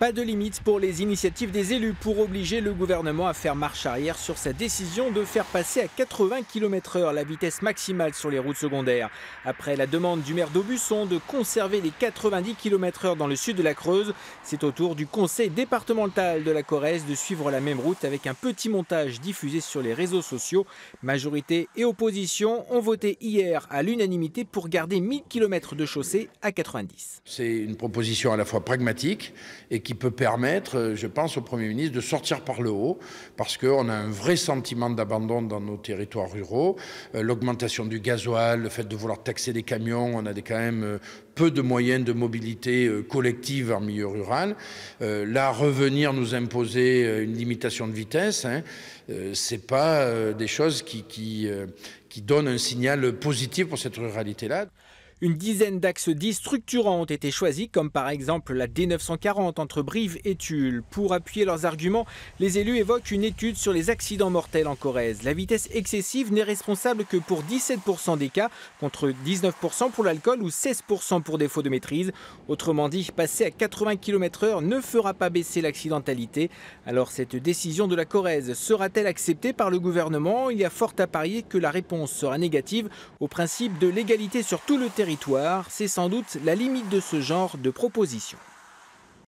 Pas de limite pour les initiatives des élus pour obliger le gouvernement à faire marche arrière sur sa décision de faire passer à 80 km/h la vitesse maximale sur les routes secondaires. Après la demande du maire d'Aubusson de conserver les 90 km/h dans le sud de la Creuse, c'est au tour du conseil départemental de la Corrèze de suivre la même route avec un petit montage diffusé sur les réseaux sociaux. Majorité et opposition ont voté hier à l'unanimité pour garder 1000 km de chaussée à 90. C'est une proposition à la fois pragmatique et qui peut permettre, je pense, au Premier ministre de sortir par le haut, parce qu'on a un vrai sentiment d'abandon dans nos territoires ruraux. L'augmentation du gasoil, le fait de vouloir taxer les camions, on a quand même peu de moyens de mobilité collective en milieu rural. Là, revenir nous imposer une limitation de vitesse, c'est pas des choses qui donnent un signal positif pour cette ruralité-là. Une dizaine d'axes dits structurants ont été choisis, comme par exemple la D940 entre Brive et Tulle. Pour appuyer leurs arguments, les élus évoquent une étude sur les accidents mortels en Corrèze. La vitesse excessive n'est responsable que pour 17% des cas, contre 19% pour l'alcool ou 16% pour défaut de maîtrise. Autrement dit, passer à 80 km/h ne fera pas baisser l'accidentalité. Alors cette décision de la Corrèze sera-t-elle acceptée par le gouvernement? Il y a fort à parier que la réponse sera négative au principe de l'égalité sur tout le territoire. C'est sans doute la limite de ce genre de proposition.